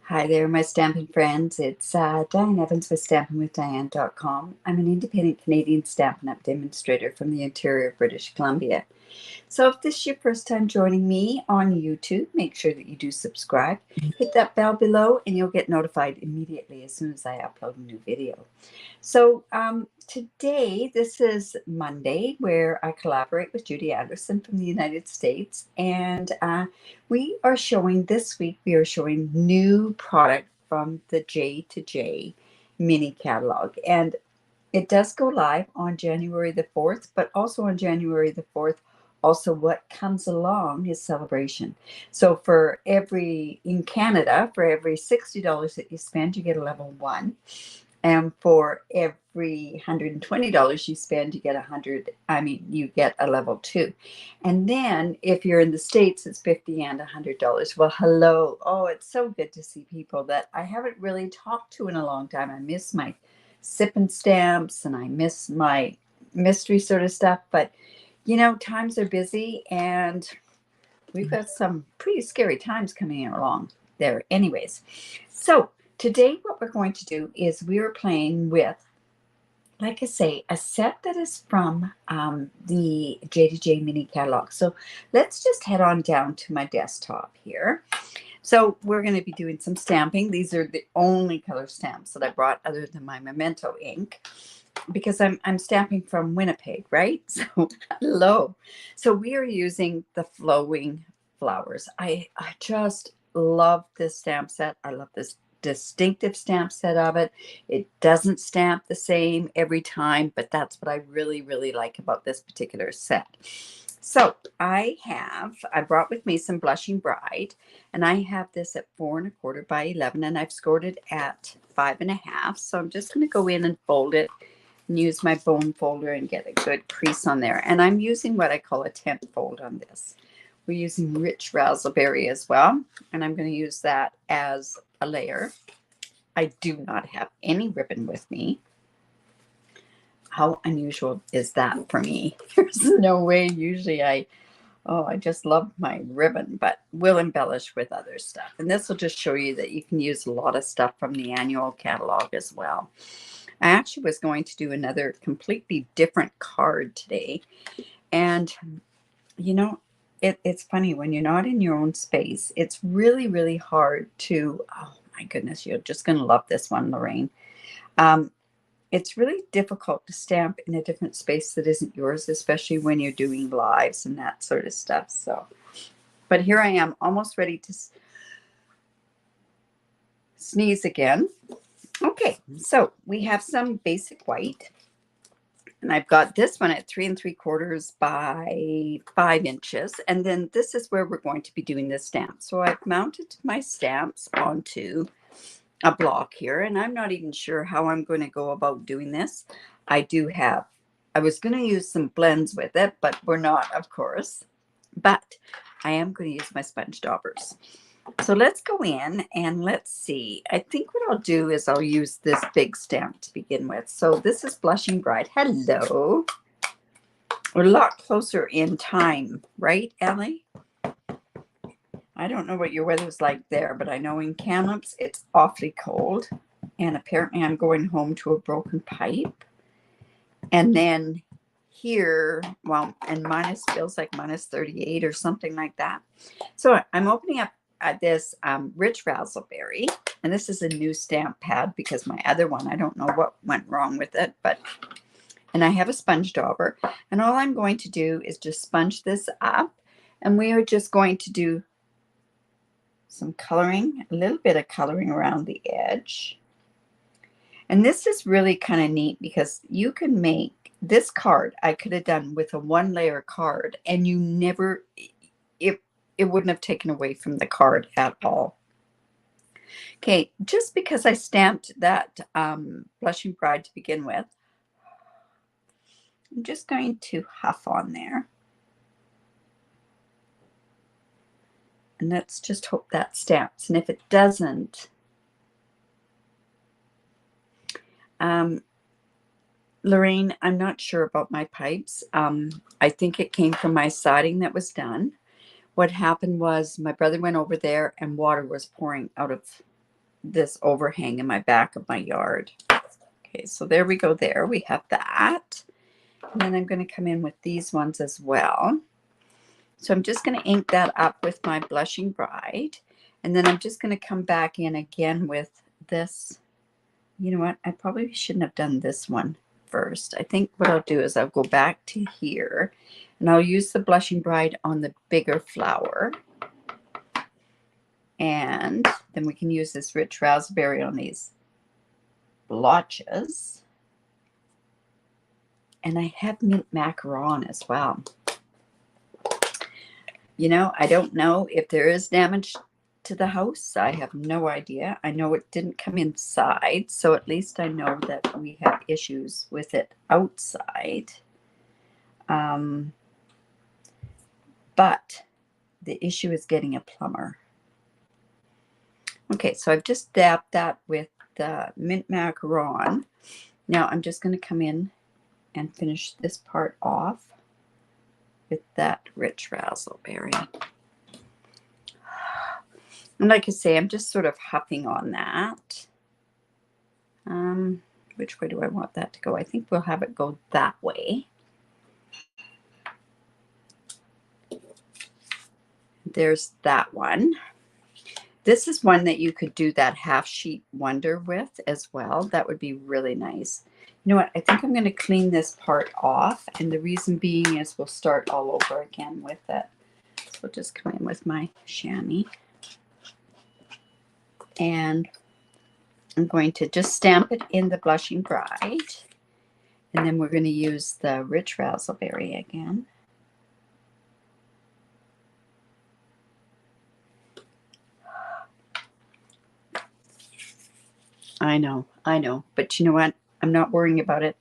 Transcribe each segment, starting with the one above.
Hi there, my stamping friends. It's Diane Evans with stampingwithdiane.com. I'm an independent Canadian Stampin' Up demonstrator from the interior of British Columbia. So if this is your first time joining me on YouTube, make sure that you do subscribe. Hit that bell below and you'll get notified immediately as soon as I upload a new video. So today, this is Monday, where I collaborate with Judy Anderson from the United States. And we are showing, this week, we are showing new product from the J to J mini catalog. And it does go live on January the 4th, but also on January the 4th, also what comes along is celebration. So in Canada, for every $60 that you spend, you get a level 1. And for every $120 you spend, you get a level 2. And then if you're in the States, it's $50 and $100. Well, hello. Oh, it's so good to see people that I haven't really talked to in a long time. I miss my sipping stamps and I miss my mystery sort of stuff. But, times are busy and we've got some pretty scary times coming along there. Anyways, so today what we're going to do is we're playing with, like I say, a set that is from the J2J mini catalog. So let's just head on down to my desktop here. So we're going to be doing some stamping. These are the only color stamps that I brought other than my Memento ink, because I'm stamping from Winnipeg, right? So hello. So we are using the flowing flowers. I just love this stamp set. I love this distinctive stamp set of it. It doesn't stamp the same every time, but that's what I really, really like about this particular set. So I brought with me some Blushing Bride, and I have this at 4 1/4 by 11, and I've scored it at 5 1/2. So I'm just going to go in and fold it and use my bone folder and get a good crease on there. And I'm using what I call a tent fold on this. We're using rich raspberry as well, and I'm going to use that as a layer. I do not have any ribbon with me. How unusual is that for me? There's no way. Usually I just love my ribbon, but we'll embellish with other stuff. And this will just show you that you can use a lot of stuff from the annual catalog as well. I actually was going to do another completely different card today. And, it's funny when you're not in your own space. It's really, really hard to, oh my goodness, you're just going to love this one, Lorraine. It's really difficult to stamp in a different space that isn't yours, especially when you're doing lives and that sort of stuff. So, but here I am, almost ready to sneeze again. Okay, so we have some basic white. And I've got this one at 3 3/4 by 5 inches. And then this is where we're going to be doing the stamp. So I've mounted my stamps onto a block here, and I'm not even sure how I'm going to go about doing this. I was going to use some blends with it, but we're not, of course. But I am going to use my Sponge Daubers. So let's go in and let's see. I think what I'll do is I'll use this big stamp to begin with. So this is Blushing Bride. Hello. We're a lot closer in time, right, Ellie? I don't know what your weather's like there, but I know in Kamloops it's awfully cold. And apparently I'm going home to a broken pipe. And then here, well, and feels like minus 38 or something like that. So I'm opening up this rich raspberry. And this is a new stamp pad because my other one, I don't know what went wrong with it. And I have a sponge dauber. And all I'm going to do is just sponge this up. And we are just going to do some coloring, a little bit of coloring around the edge. And this is really kind of neat because you can make this card. I could have done with a 1-layer card, and it wouldn't have taken away from the card at all. Okay, just because I stamped that Blushing Bride to begin with, I'm just going to huff on there. And let's just hope that stamps. And if it doesn't, Lorraine, I'm not sure about my pipes. I think it came from my siding that was done. What happened was my brother went over there and water was pouring out of this overhang in my back of my yard. Okay, so there we go there. We have that. And then I'm going to come in with these ones as well. So I'm just going to ink that up with my Blushing Bride. And then I'm just going to come back in again with this. You know what? I probably shouldn't have done this one first. I think what I'll do is I'll go back to here and I'll use the Blushing Bride on the bigger flower. And then we can use this rich raspberry on these blotches. And I have mint macaron as well. You know, I don't know if there is damage to the house. I have no idea. I know it didn't come inside, so at least I know that we have issues with it outside. But the issue is getting a plumber. Okay, so I've just dabbed that with the mint macaron. Now I'm just going to come in and finish this part off with that rich raspberry. And like I say, I'm just sort of huffing on that. Which way do I want that to go? I think we'll have it go that way. There's that one. This is one that you could do that half sheet wonder with as well. That would be really nice. You know what? I think I'm going to clean this part off. And the reason being is we'll start all over again with it. So we'll just come in with my chamois. And I'm going to just stamp it in the Blushing Bride. And then we're going to use the rich raspberry again. I know. But you know what? I'm not worrying about it.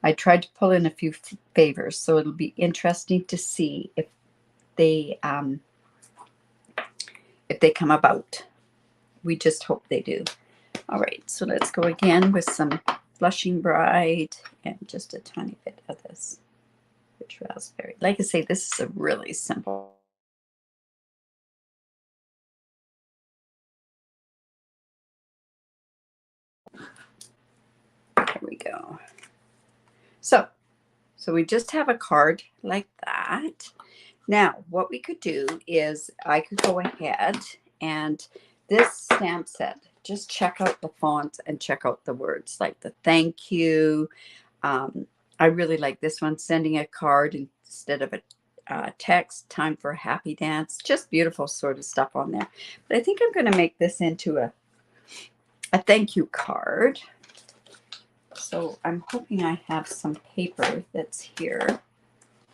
I tried to pull in a few favors, so it'll be interesting to see if they come about. We just hope they do. All right, so let's go again with some Blushing Bride and just a tiny bit of this rich raspberry. Like I say, this is a really simple. There we go. So we just have a card like that. Now, what we could do is I could go ahead and this stamp set, just check out the fonts and check out the words like the thank you. I really like this one, sending a card instead of a text, time for a happy dance. Just beautiful sort of stuff on there. But I think I'm going to make this into a thank you card. So I'm hoping I have some paper that's here.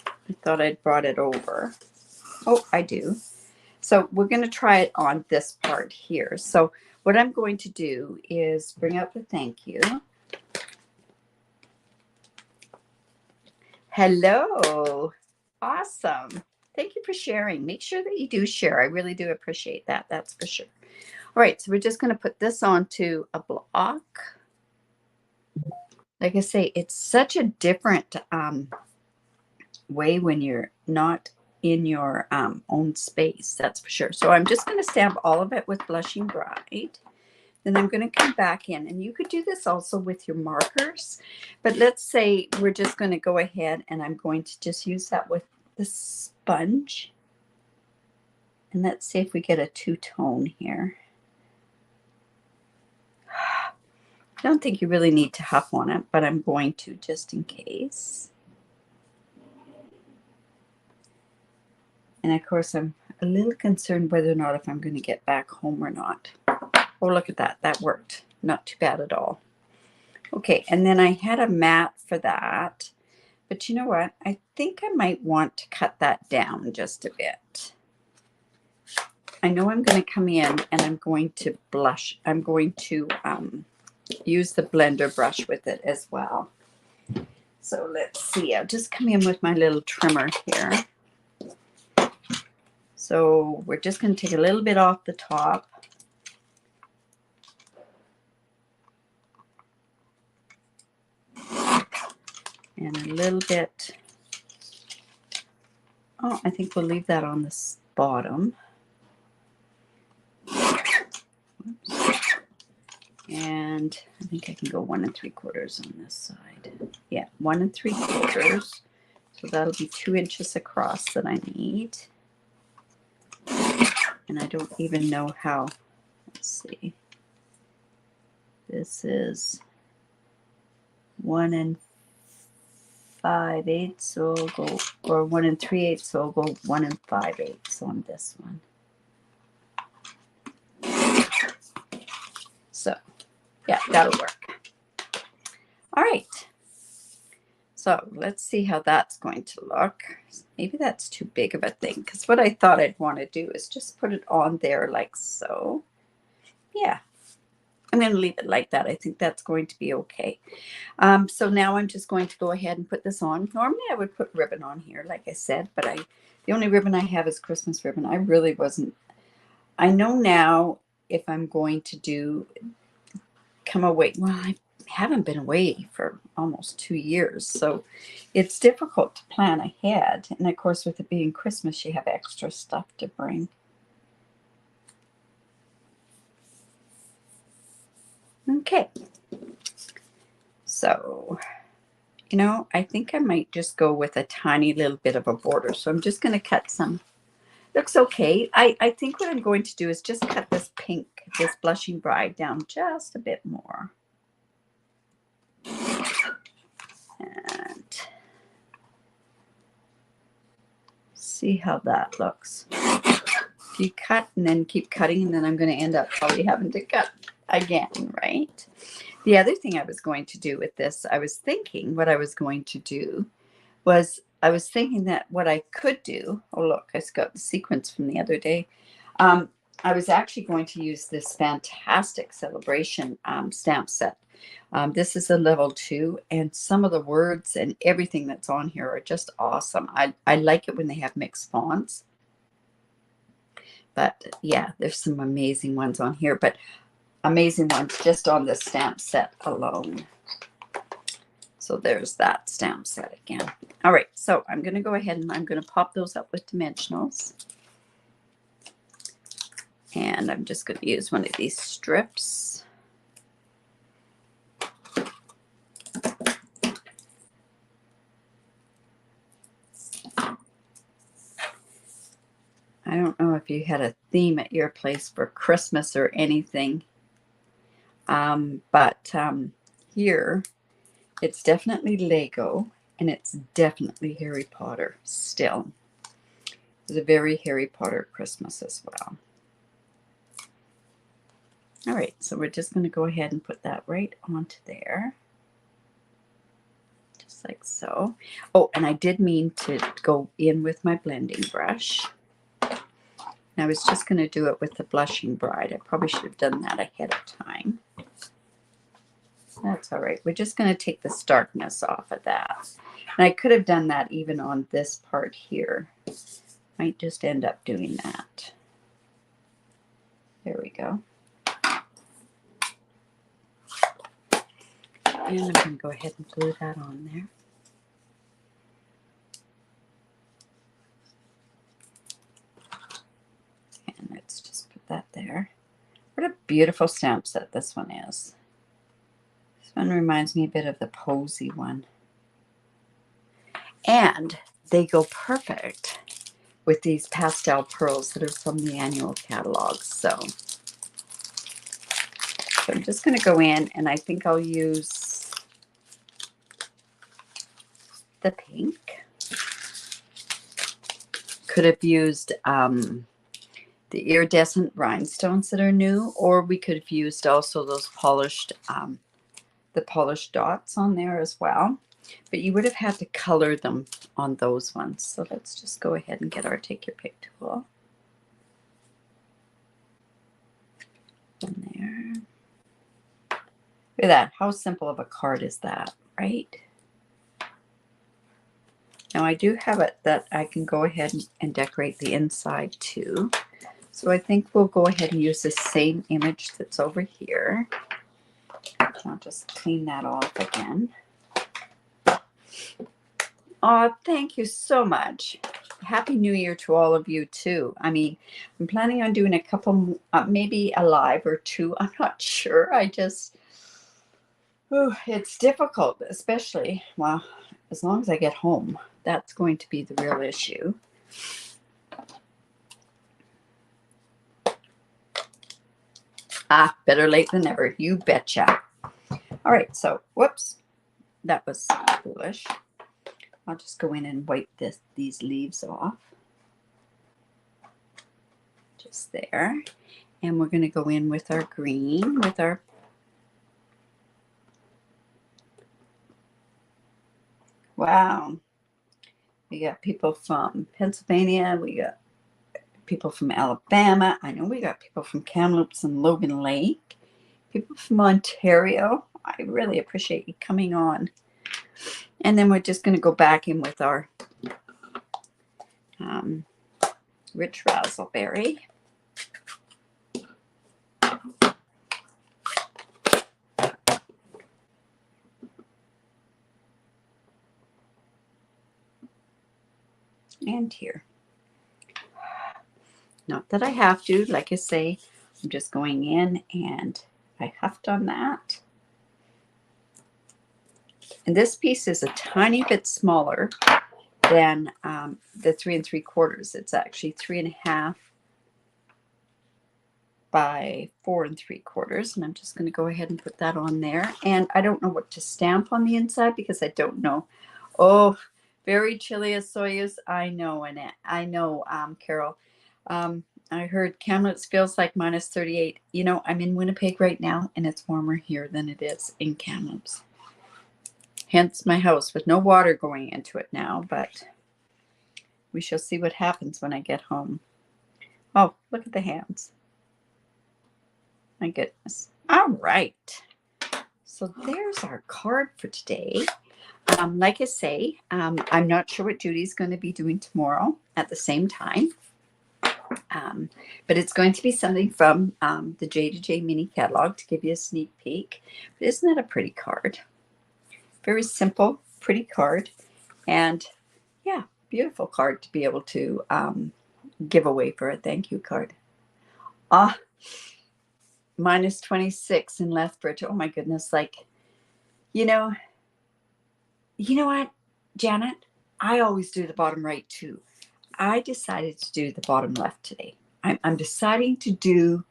I thought I'd brought it over. Oh, I do. So we're going to try it on this part here. So what I'm going to do is bring out the thank you. Hello. Awesome. Thank you for sharing. Make sure that you do share. I really do appreciate that. That's for sure. All right. So we're just going to put this onto a block. Like I say, it's such a different way when you're not in your own space, that's for sure. So I'm just going to stamp all of it with Blushing Bride. Then I'm going to come back in, and you could do this also with your markers, but let's say we're just going to go ahead and I'm going to just use that with the sponge. And let's see if we get a two-tone here. I don't think you really need to huff on it, but I'm going to just in case. And of course, I'm a little concerned whether or not if I'm going to get back home or not. Oh, look at that. That worked. Not too bad at all. Okay, and then I had a mat for that. But you know what? I think I might want to cut that down just a bit. I know I'm going to come in and I'm going to blush. I'm going to use the blender brush with it as well. So let's see. I'll just come in with my little trimmer here. So we're just going to take a little bit off the top. And a little bit. Oh, I think we'll leave that on this bottom. Whoops. And I think I can go 1 3/4 on this side. Yeah, 1 3/4. So that'll be 2 inches across that I need. And I don't even know how. Let's see. This is 1 5/8, so I'll go, or 1 3/8, so I'll go 1 5/8 on this one. So, yeah, that'll work. All right. So let's see how that's going to look. Maybe that's too big of a thing, because what I thought I'd want to do is just put it on there like so. Yeah, I'm going to leave it like that. I think that's going to be okay. So now I'm just going to go ahead and put this on. Normally I would put ribbon on here, like I said, but the only ribbon I have is Christmas ribbon. I really wasn't. I know now if I'm going to come away. Well, I haven't been away for almost 2 years, so it's difficult to plan ahead. And of course, with it being Christmas, you have extra stuff to bring. Okay. So, you know, I think I might just go with a tiny little bit of a border. So I'm just going to cut some. Looks okay. I think what I'm going to do is just cut this pink, this Blushing Bride down just a bit more. And see how that looks. If you cut and then keep cutting, and then I'm going to end up probably having to cut again, right? The other thing I was going to do with this, I was thinking what I was going to do was, I was thinking that what I could do, oh look, I just got the sequence from the other day. I was actually going to use this fantastic celebration stamp set. This is a level 2, and some of the words and everything that's on here are just awesome. I like it when they have mixed fonts. But yeah, there's some amazing ones on here, but amazing ones just on the stamp set alone. So there's that stamp set again. All right, so I'm going to go ahead and I'm going to pop those up with dimensionals. And I'm just going to use one of these strips. I don't know if you had a theme at your place for Christmas or anything. But here, it's definitely Lego, and it's definitely Harry Potter still. It's a very Harry Potter Christmas as well. All right, so we're just going to go ahead and put that right onto there. Just like so. Oh, and I did mean to go in with my blending brush. I was just going to do it with the Blushing Bride. I probably should have done that ahead of time. That's all right. We're just going to take the starkness off of that. And I could have done that even on this part here. Might just end up doing that. There we go. And I'm going to go ahead and glue that on there. And let's just put that there. What a beautiful stamp set this one is. This one reminds me a bit of the Posy one. And they go perfect with these pastel pearls that are from the annual catalog. So I'm just going to go in, and I think I'll use the pink. Could have used the iridescent rhinestones that are new, or we could have used also those polished, the polished dots on there as well. But you would have had to color them on those ones. So let's just go ahead and get our Take Your Pick tool. In there. Look at that. How simple of a card is that, right? Now I do have it that I can go ahead and decorate the inside too. So I think we'll go ahead and use the same image that's over here. I'll just clean that off again. Oh, thank you so much. Happy New Year to all of you too. I mean, I'm planning on doing a couple, maybe a live or two. I'm not sure. It's difficult, especially, well, as long as I get home. That's going to be the real issue. Better late than never. You betcha. All right, so, whoops. That was foolish. I'll just go in and wipe these leaves off. Just there. And we're going to go in with our green, with our wow. We got people from Pennsylvania. We got people from Alabama. I know we got people from Kamloops and Logan Lake. People from Ontario. I really appreciate you coming on. And then we're just going to go back in with our rich razzleberry. And here. Not that I have to, like I say, I'm just going in and I huffed on that. And this piece is a tiny bit smaller than the 3 3/4. It's actually 3.5 by 4 3/4. And I'm just going to go ahead and put that on there. And I don't know what to stamp on the inside because I don't know. Oh, very chilly as Soyuz. I know, Annette. I know, Carol. I heard Kamloops feels like minus 38. You know, I'm in Winnipeg right now, and it's warmer here than it is in Kamloops. Hence my house with no water going into it now, but we shall see what happens when I get home. Oh, look at the hands. My goodness. All right. So there's our card for today. Like I say, I'm not sure what Judy's going to be doing tomorrow at the same time. But it's going to be something from the J2J mini catalog to give you a sneak peek. But isn't that a pretty card? Very simple, pretty card. And yeah, beautiful card to be able to give away for a thank you card. Minus 26 in Lethbridge. Oh my goodness. Like, you know what, Janet? I always do the bottom right too. I decided to do the bottom left today. I'm deciding to do,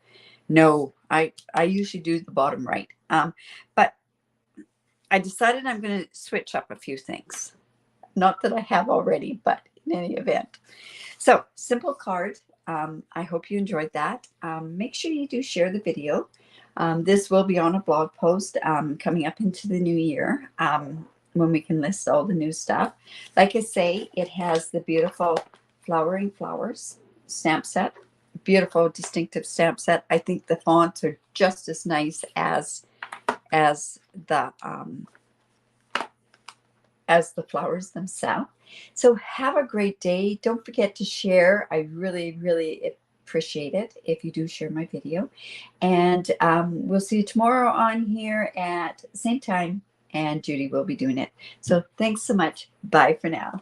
no, I usually do the bottom right. But I decided I'm going to switch up a few things. Not that I have already, but in any event. So, simple card. I hope you enjoyed that. Make sure you do share the video. This will be on a blog post coming up into the new year when we can list all the new stuff. Like I say, it has the beautiful Flowering Flowers stamp set. Beautiful, distinctive stamp set. I think the fonts are just as nice as the flowers themselves. So have a great day. Don't forget to share. I really, really appreciate it if you do share my video. And we'll see you tomorrow on here at the same time. And Judy will be doing it. So thanks so much. Bye for now.